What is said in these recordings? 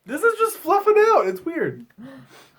This is just fluffing out. It's weird.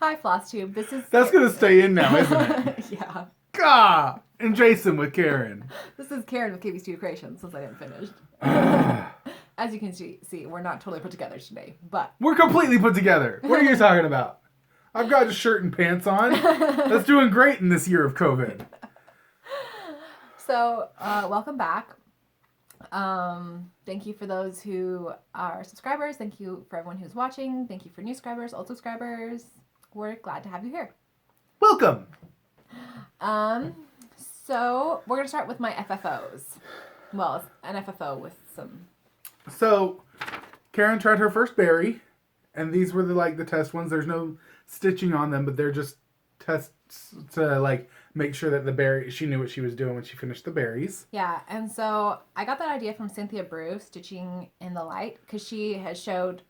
Hi, FlossTube. That's going to stay in now, isn't it? Yeah. Gah! And Jason with Karen. This is Karen with KB Studio Creations since I didn't finish. As you can see, we're not totally put together today, but... We're completely put together. What are you talking about? I've got a shirt and pants on. That's doing great in this year of COVID. So, welcome back. Thank you for those who are subscribers. Thank you for everyone who's watching. Thank you for new subscribers, old subscribers. We're glad to have you here. Welcome. So we're going to start with my FFOs. Well, it's an FFO with some... So, Karen tried her first berry, and these were the test ones. There's no stitching on them, but they're just tests to make sure that the berry, she knew what she was doing when she finished the berries. Yeah, and so I got that idea from Cynthia Brew, Stitching in the Light, because she had showed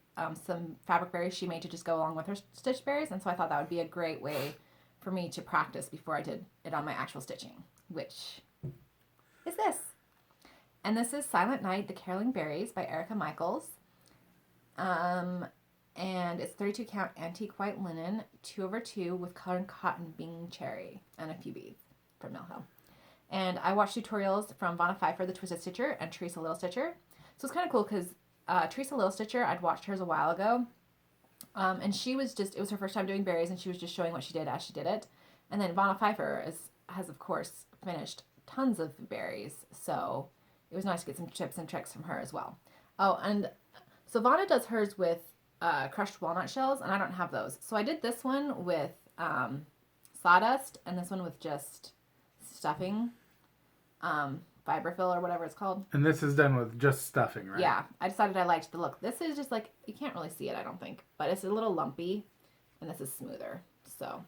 some fabric berries she made to just go along with her stitch berries, and so I thought that would be a great way for me to practice before I did it on my actual stitching, which is this. And this is Silent Night, The Caroling Berries by Erica Michaels. And it's 32 count antique white linen, 2/2 with colored cotton bean cherry, and a few beads from Mill Hill. And I watched tutorials from Vonna Pfeiffer, the Twisted Stitcher, and Teresa Little Stitcher. So it's kind of cool because Teresa Little Stitcher, I'd watched hers a while ago. And she was it was her first time doing berries, and she was just showing what she did as she did it. And then Vonna Pfeiffer has of course finished tons of berries, so it was nice to get some tips and tricks from her as well. Oh, and so Vonna does hers with crushed walnut shells, and I don't have those. So I did this one with sawdust, and this one with just stuffing, fiberfill or whatever it's called. And this is done with just stuffing, right? Yeah, I decided I liked the look. This is just you can't really see it, I don't think, but it's a little lumpy, and this is smoother. So,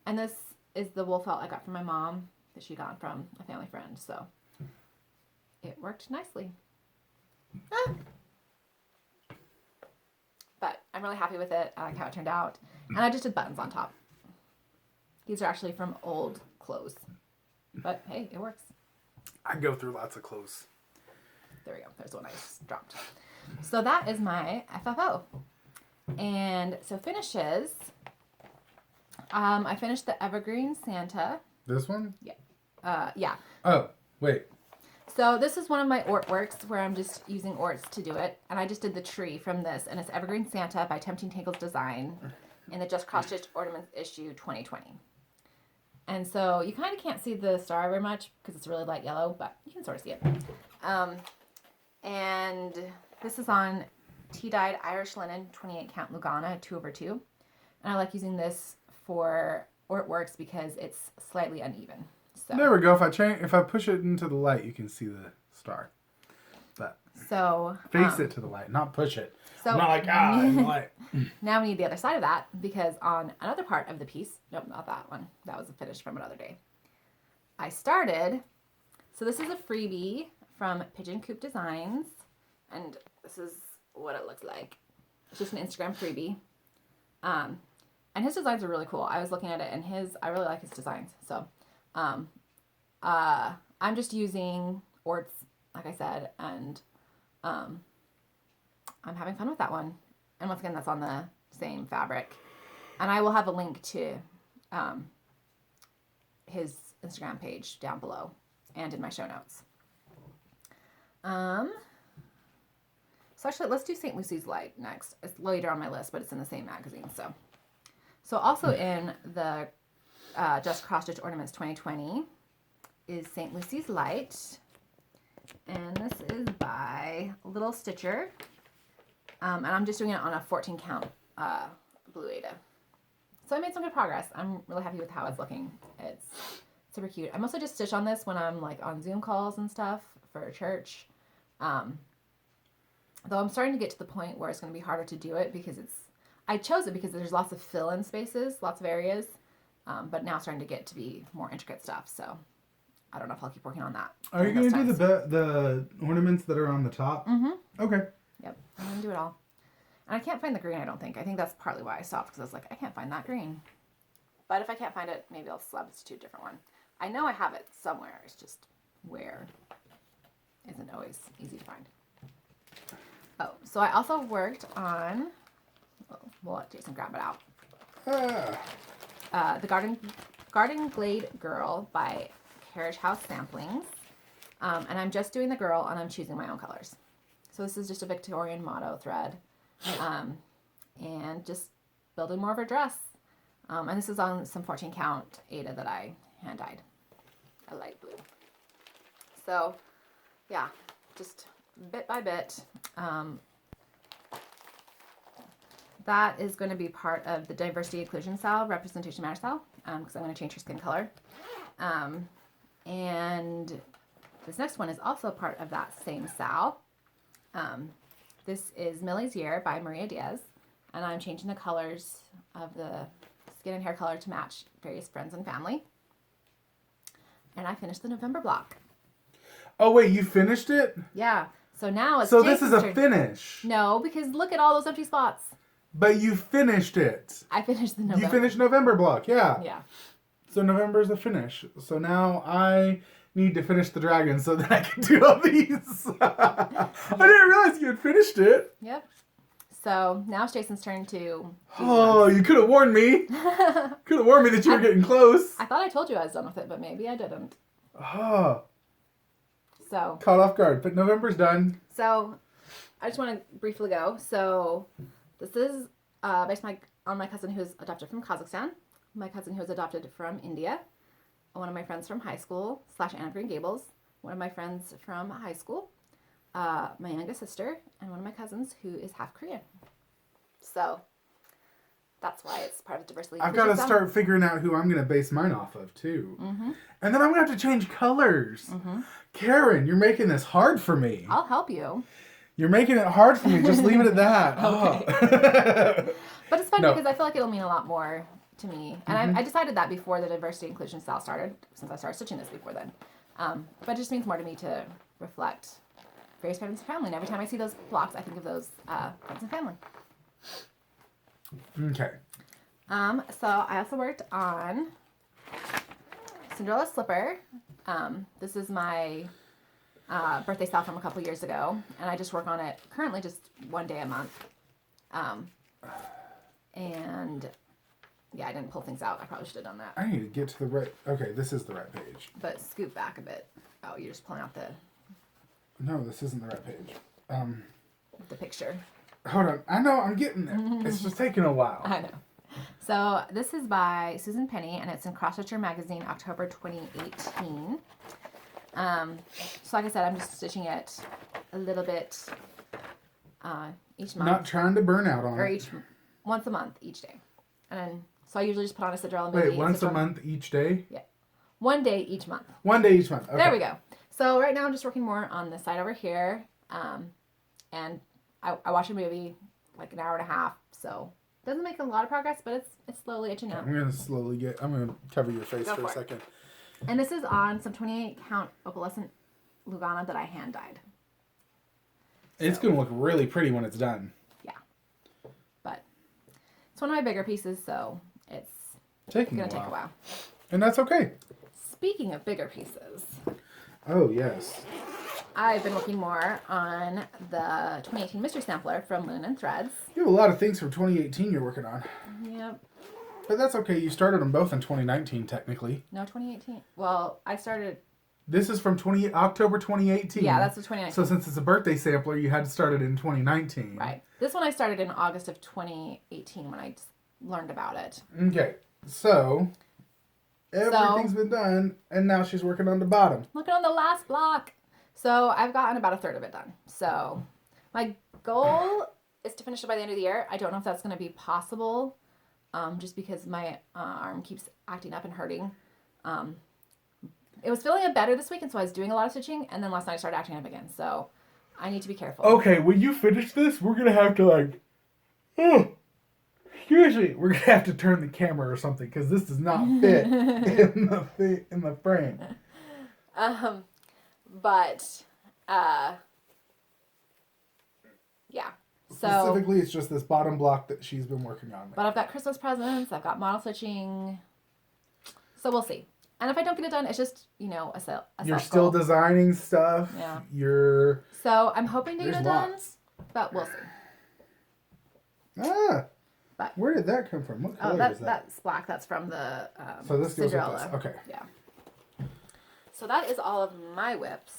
and this is the wool felt I got from my mom that she got from a family friend, so it worked nicely. But I'm really happy with it. I like how it turned out. And I just did buttons on top. These are actually from old clothes. But hey, it works. I go through lots of clothes. There we go. There's one I just dropped. So that is my FFO. And so finishes. I finished the Evergreen Santa. This one? Yeah. Yeah. Oh, wait. So this is one of my Ort works where I'm just using Orts to do it. And I just did the tree from this. And it's Evergreen Santa by Tempting Tangles Design in the Just Cross Stitch Ornaments issue 2020. And so you kind of can't see the star very much because it's really light yellow, but you can sort of see it. And this is on tea-dyed Irish linen 28 count Lugana 2/2. And I like using this for Ort works because it's slightly uneven. So. There we go. If I push it into the light, you can see the star. But face it to the light, not push it. So I'm not in the light. Now we need the other side of that because on another part of the piece, nope, not that one. That was a finish from another day. I started. So this is a freebie from Pigeon Coop Designs, and this is what it looks like. It's just an Instagram freebie. And his designs are really cool. I was looking at it, and I really like his designs. So. I'm just using Orts, like I said, and I'm having fun with that one. And once again, that's on the same fabric. And I will have a link to his Instagram page down below and in my show notes. So actually, let's do St. Lucy's Light next. It's later on my list, but it's in the same magazine. So also in the Just Cross Stitch Ornaments 2020 is St. Lucy's Light, and this is by Little Stitcher, and I'm just doing it on a 14 count Blue Ada. So I made some good progress. I'm really happy with how it's looking. It's super cute. I mostly just stitch on this when I'm on Zoom calls and stuff for church, though I'm starting to get to the point where it's going to be harder to do it because I chose it because there's lots of fill-in spaces, lots of areas. But now it's starting to get to be more intricate stuff, so I don't know if I'll keep working on that. Are you going to do the ornaments that are on the top? Mm-hmm. Okay. Yep, I'm going to do it all. And I can't find the green, I don't think. I think that's partly why I stopped, because I was like, I can't find that green. But if I can't find it, maybe I'll substitute a different one. I know I have it somewhere, it's just where isn't always easy to find. Oh, so I also worked on, we'll let Jason grab it out. The Garden Glade Girl by Carriage House Samplings. And I'm just doing the girl and I'm choosing my own colors. So this is just a Victorian motto thread. And just building more of her dress. And this is on some 14 count Aida that I hand dyed. A light blue. So yeah, just bit by bit. That is going to be part of the diversity inclusion style, representation matter style, because I'm going to change her skin color. And this next one is also part of that same style. This is Millie's Year by Maria Diaz, and I'm changing the colors of the skin and hair color to match various friends and family. And I finished the November block. Oh wait, you finished it? Yeah. So now it's So Jason's this is a turn. finish. No, because look at all those empty spots. But you finished it. I finished the November. You finished November block, yeah. Yeah. So November's a finish. So now I need to finish the dragon so that I can do all these. I didn't realize you had finished it. Yep. So now it's Jason's turn to do Oh, ones. you could have warned me. Could have warned me that you were getting close. I thought I told you I was done with it, but maybe I didn't. Oh, So caught off guard. But November's done. So I just want to briefly go. So this is based on my cousin who's adopted from Kazakhstan, my cousin who was adopted from India, one of my friends from high school / Anne of Green Gables, one of my friends from high school, my youngest sister, and one of my cousins who is half Korean. So that's why it's part of the diversity. I've got to start figuring out who I'm going to base mine off of, too. Mm-hmm. And then I'm going to have to change colors. Mm-hmm. Karen, you're making this hard for me. I'll help you. You're making it hard for me. Just leave it at that. Okay. But it's fun No. because I feel like it'll mean a lot more to me. And I decided that before the diversity inclusion style started, since I started stitching this before then. But it just means more to me to reflect various friends and family. And every time I see those blocks, I think of those friends and family. Okay. So I also worked on Cinderella Slipper. This is my birthday style from a couple years ago, and I just work on it currently just one day a month. And yeah, I didn't pull things out. I probably should have done that. I need to get to the right... Okay, this is the right page. But scoot back a bit. Oh, you're just pulling out No, this isn't the right page. the picture. Hold on. I know, I'm getting there. It's just taking a while. I know. So this is by Susan Penny, and it's in Stitchery Magazine, October 2018. So like I said, I'm just stitching it a little bit each month. Not trying to burn out on Or it. once a month, each day. And then, so I usually just put on a Cinderella movie. Wait, once a month each day? Yeah. One day each month. One day each month. Okay. There we go. So right now I'm just working more on this side over here. And I watch a movie like an hour and a half, so it doesn't make a lot of progress, but it's slowly itching up. I'm going to cover your face Go for a for it. second. And this is on some 28 count opalescent Lugana that I hand dyed. It's going to look really pretty when it's done. Yeah. But it's one of my bigger pieces, so it's Taking going to take a while. And that's okay. Speaking of bigger pieces, Oh, yes. I've been working more on the 2018 Mystery Sampler from Linen and Threads. You have a lot of things from 2018 you're working on. Yep. But that's okay. You started them both in 2019, technically. No, 2018. Well, I started... This is from October 2018. Yeah, that's the 2019. So since it's a birthday sampler, you had to start it in 2019. Right. This one I started in August of 2018 when I just learned about it. Okay. So, everything's been done, and now she's working on the bottom. Looking on the last block. So I've gotten about a third of it done. So my goal is to finish it by the end of the year. I don't know if that's going to be possible, just because my arm keeps acting up and hurting. It was feeling better this week, and so I was doing a lot of stitching, and then last night I started acting up again. So I need to be careful. Okay, when you finish this, we're going to have to excuse me, we're going to have to turn the camera or something, because this does not fit in the frame. But, yeah. So, Specifically, it's just this bottom block that she's been working on. but I've got Christmas presents, I've got model stitching, so we'll see. And if I don't get it done, it's just, You're still designing stuff. Yeah. You're... So I'm hoping to get There's it done lots. But we'll see. Ah! But, where did that come from? What color is that? That's black. That's from the So this goes Cinderella. with this. Okay. Yeah. So that is all of my whips.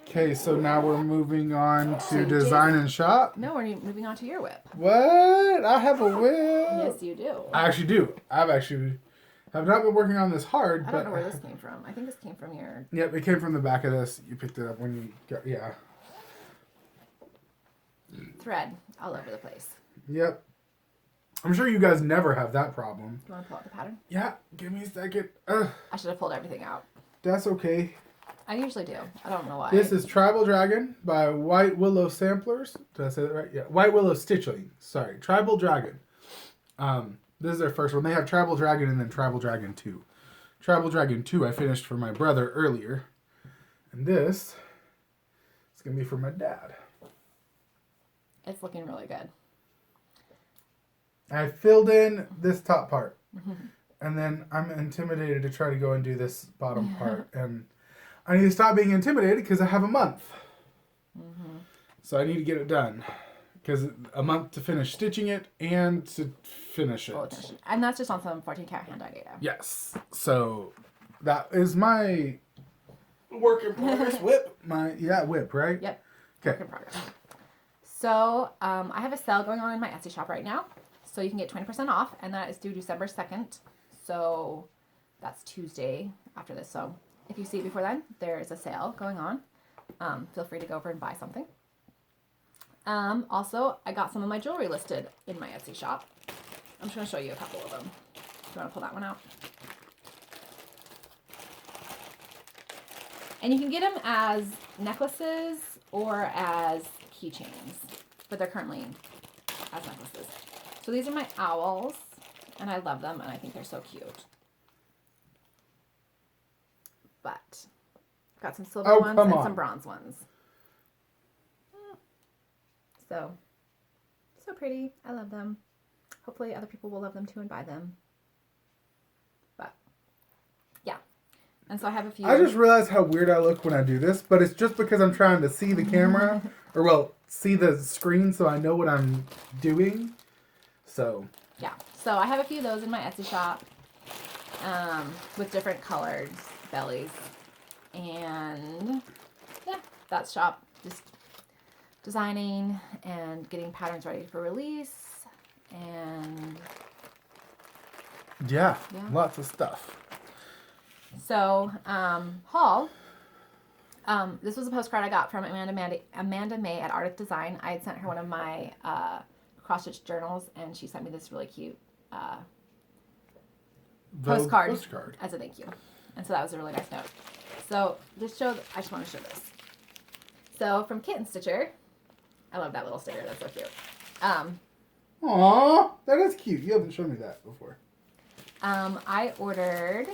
Okay, so now we're moving on to design and shop. No, we're moving on to your whip. What? I have a whip. Yes, you do. I actually do. Have not been working on this hard. I don't know where this came from. I think this came from your... Yep, it came from the back of this. You picked it up when you got, yeah. Thread all over the place. Yep. I'm sure you guys never have that problem. You want to pull out the pattern? Yeah, give me a second. I should have pulled everything out. That's okay. I usually do. I don't know why. This is Tribal Dragon by White Willow Samplers. Did I say that right? Yeah. White Willow Stitchling. Sorry. Tribal Dragon. This is their first one. They have Tribal Dragon and then Tribal Dragon 2. Tribal Dragon 2 I finished for my brother earlier. And this is going to be for my dad. It's looking really good. I filled in this top part. And then I'm intimidated to try to go and do this bottom part. And I need to stop being intimidated because I have a month. So I need to get it done. Because a month to finish stitching it and to finish it. And that's just on some 14-count hand-dyed data. Yes. So that is my work in progress whip. Whip, right? Yep. Okay. Work in progress. So I have a sale going on in my Etsy shop right now. So you can get 20% off, and that is through December 2nd. So that's Tuesday after this. So if you see it before then, there is a sale going on. Feel free to go over and buy something. Also, I got some of my jewelry listed in my Etsy shop. I'm just going to show you a couple of them. Do you want to pull that one out? And you can get them as necklaces or as keychains, but they're currently as necklaces. So these are my owls, and I love them, and I think they're so cute. But got some silver ones and some bronze ones. So pretty. I love them. Hopefully other people will love them too and buy them. But yeah. And so I have a few. I just realized how weird I look when I do this, but it's just because I'm trying to see the camera, see the screen so I know what I'm doing. So yeah. So I have a few of those in my Etsy shop with different colored bellies. And yeah, that's shop. Just designing and getting patterns ready for release. And yeah, lots of stuff. So, haul. This was a postcard I got from Amanda May at Ardith Design. I had sent her one of my cross-stitch journals, and she sent me this really cute postcard as a thank you. And so that was a really nice note. So I just want to show this. So from Kitten Stitcher, I love that little sticker. That's so cute. Aww, that is cute. You haven't shown me that before. I ordered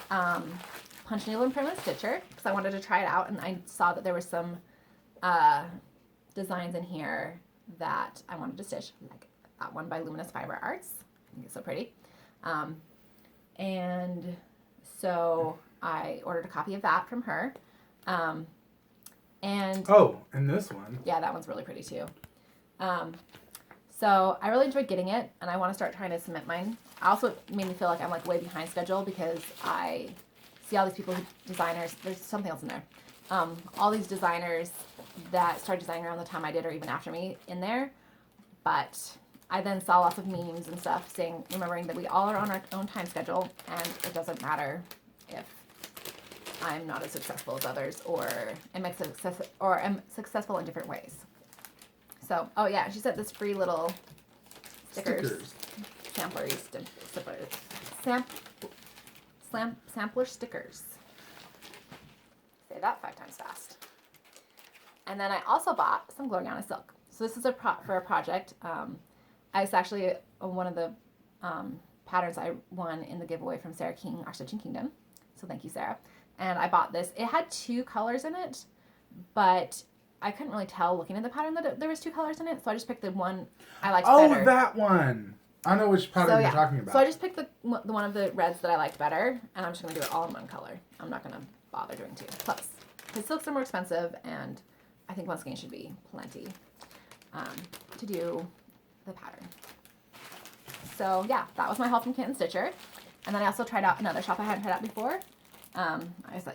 punch needle and print and stitcher because I wanted to try it out, and I saw that there were some designs in here that I wanted to stitch, like that one by Luminous Fiber Arts. I think it's so pretty. And so I ordered a copy of that from her. And this one. Yeah, that one's really pretty too. So I really enjoyed getting it, and I want to start trying to submit mine. I also made me feel like I'm like way behind schedule because I see all these people, designers, there's something else in there. All these designers that started designing around the time I did or even after me in there. But I then saw lots of memes and stuff saying, remembering that we all are on our own time schedule, and it doesn't matter if I'm not as successful as others or am successful in different ways. So, oh yeah, she sent this free little stickers. Sampler stickers. Say that 5 times fast. And then I also bought some Gloriana silk. So this is for a project. It's actually one of the patterns I won in the giveaway from Sarah King, Our Stitching Kingdom. So thank you, Sarah. And I bought this. It had 2 colors in it, but I couldn't really tell looking at the pattern that there was 2 colors in it. So I just picked the one I liked better. Oh, that one. I know which pattern you're talking about. So I just picked the one of the reds that I liked better, and I'm just going to do it all in one color. I'm not going to bother doing 2. Plus, because silks are more expensive, and I think one skein should be plenty to do the pattern. So yeah, that was my haul from Kitten Stitcher. And then I also tried out another shop I hadn't tried out before.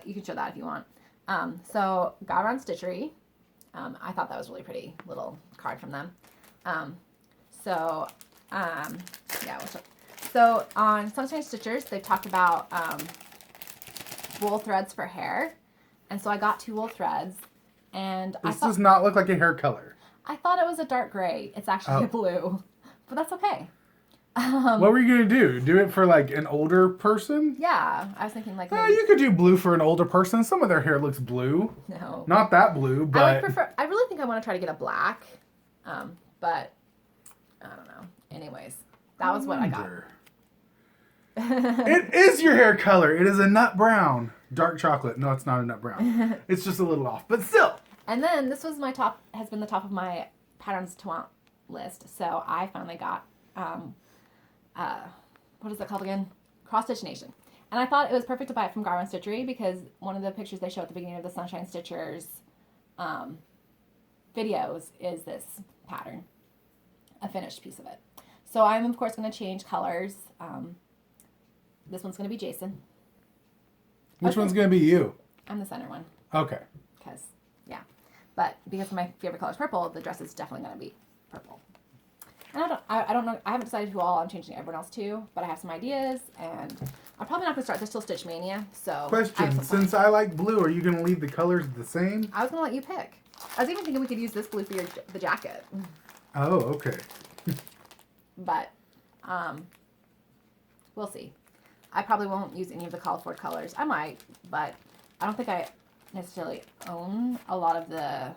You can show that if you want. So GaRon Stichery. I thought that was really pretty little card from them. Yeah, so on Sunshine Stitchers, they've talked about wool threads for hair. And so I got 2 wool threads. And this does not look like a hair color. I thought it was a dark gray. It's actually a blue. But that's okay. What were you going to do? Do it for like an older person? Yeah, I was thinking like maybe... You could do blue for an older person. Some of their hair looks blue. No. Not that blue, but... I really think I want to try to get a black. But I don't know. Anyways, that was what I got. It is your hair color. It is a nut brown. Dark chocolate. No, it's not a nut brown. It's just a little off, but still. And then this was has been the top of my patterns to want list. So I finally got... what is it called again? Cross Stitch Nation. And I thought it was perfect to buy it from GaRon Stichery because one of the pictures they show at the beginning of the Sunshine Stitchers videos is this pattern, a finished piece of it. So I'm of course going to change colors. This one's going to be Jason. Which one's going to be you? I'm the center one. Okay. But because my favorite color is purple, the dress is definitely going to be purple. And I don't know. I haven't decided who all I'm changing everyone else to, but I have some ideas, and I'm probably not going to start this till Stitchmaynia. So question: since I like blue, are you going to leave the colors the same? I was going to let you pick. I was even thinking we could use this blue for the jacket. Oh, okay. But we'll see. I probably won't use any of the called for colors. I might, but I don't think I necessarily own a lot of the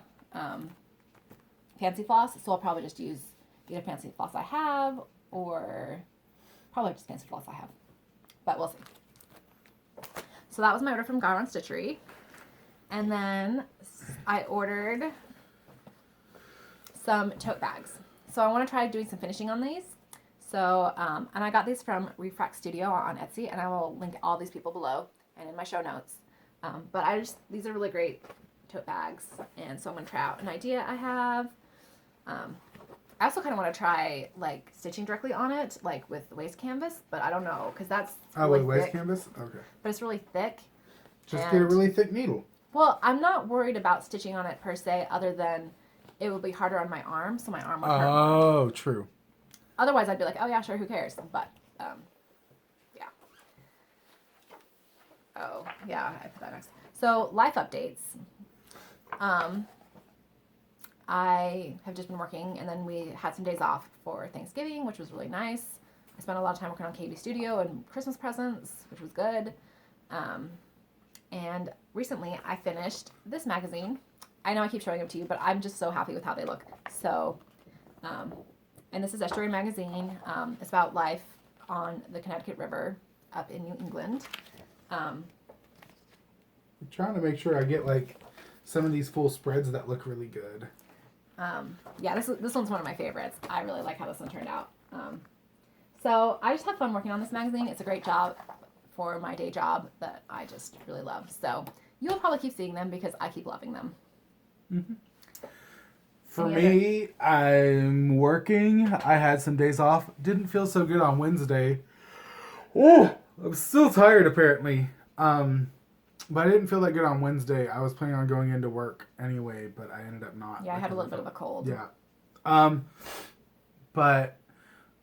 fancy floss, so I'll probably just use either fancy floss I have or probably just fancy floss I have. But we'll see. So that was my order from GaRon Stichery. And then I ordered some tote bags. So I want to try doing some finishing on these. So, and I got these from Refract Studio on Etsy, and I will link all these people below and in my show notes. But these are really great tote bags, and so I'm going to try out an idea I have. I also kind of want to try like stitching directly on it, like with the waist canvas, but I don't know because that's really with waist thick. canvas? Okay. But it's really thick. Just get a really thick needle. Well, I'm not worried about stitching on it per se, other than it will be harder on my arm, so my arm will hurt. Oh, true. Otherwise, I'd be like, oh yeah, sure, who cares? But yeah. Oh yeah, I put that next. So life updates. I have just been working, and then we had some days off for Thanksgiving, which was really nice. I spent a lot of time working on KB Studio and Christmas presents, which was good. And recently I finished this magazine. I know I keep showing them to you, but I'm just so happy with how they look. So, and this is Estuary Magazine. It's about life on the Connecticut River up in New England. I'm trying to make sure I get like some of these full spreads that look really good. Yeah, this one's one of my favorites. I really like how this one turned out. So I just have fun working on this magazine. It's a great job for my day job that I just really love. So you'll probably keep seeing them because I keep loving them. Mm-hmm. For me, I'm working. I had some days off. Didn't feel so good on Wednesday. Oh, I'm still tired apparently. But I didn't feel that good on Wednesday. I was planning on going into work anyway, but I ended up not. Yeah, I had a little bit of a cold. Yeah. But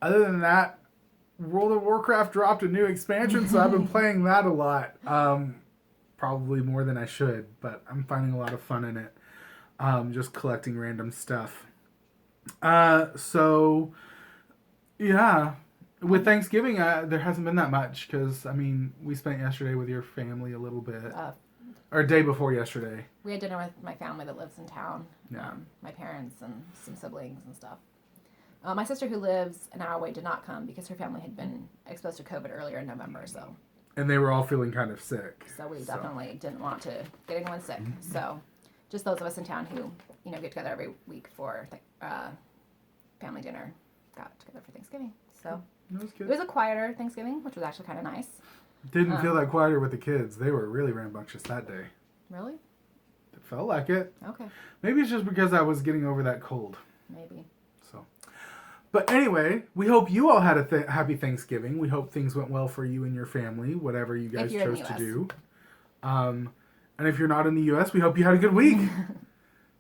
other than that, World of Warcraft dropped a new expansion, so I've been playing that a lot. Probably more than I should, but I'm finding a lot of fun in it. Just collecting random stuff. So, yeah. With Thanksgiving, there hasn't been that much because, I mean, we spent yesterday with your family a little bit. Or day before yesterday. We had dinner with my family that lives in town. Yeah. My parents and some siblings and stuff. My sister who lives an hour away did not come because her family had been exposed to COVID earlier in November. So. And they were all feeling kind of sick. So we definitely didn't want to get anyone sick. Mm-hmm. So just those of us in town who, get together every week for family dinner got together for Thanksgiving. So. It was a quieter Thanksgiving, which was actually kind of nice. Didn't feel that quieter with the kids. They were really rambunctious that day. Really? It felt like it. Okay. Maybe it's just because I was getting over that cold. Maybe. So, but anyway, we hope you all had a happy Thanksgiving. We hope things went well for you and your family, whatever you guys chose to do. And if you're not in the U.S., we hope you had a good week.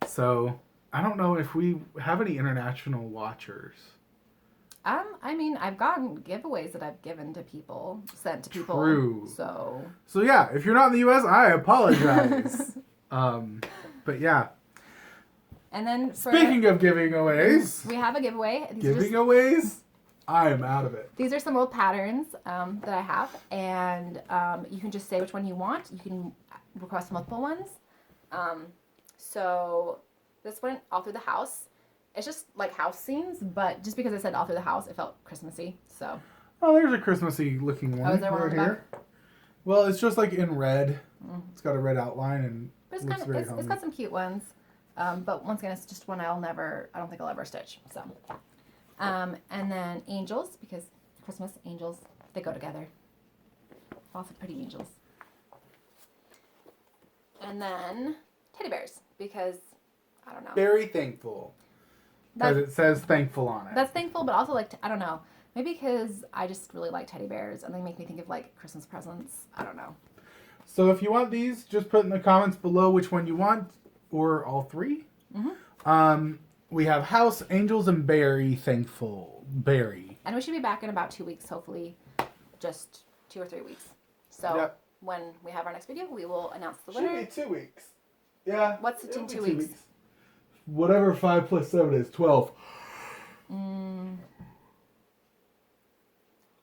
So, I don't know if we have any international watchers. I mean, I've gotten giveaways that I've given to people, sent to people. True. So yeah, if you're not in the U.S., I apologize. But yeah. And then speaking of giveaways, we have a giveaway. Giveaways? I am out of it. These are some old patterns that I have, and you can just say which one you want. You can request multiple ones. So this one, All Through the House. It's just like house scenes, but just because I said all through the house, it felt Christmassy. So. Oh, there's a Christmassy looking one. Oh, is there one right here? Well, it's just like in red. It's got a red outline and but it's got some cute ones. But once again, it's just one I don't think I'll ever stitch. So. And then angels, because Christmas angels, they go together. Lots of pretty angels. And then teddy bears, because I don't know. Very thankful. Because it says thankful on it. That's thankful, but also like, I don't know. Maybe because I just really like teddy bears and they make me think of like Christmas presents. I don't know. So if you want these, just put in the comments below which one you want, or all three. We have house, angels, and berry thankful. Berry. And we should be back in about 2 weeks, hopefully. Just 2 or 3 weeks. So when we have our next video, we will announce the winner. Should be 2 weeks. Yeah. What's in 2 weeks? Whatever 5 plus 7 is, 12.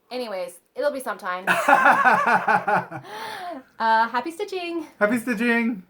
Anyways, it'll be sometime. Happy stitching! Happy stitching!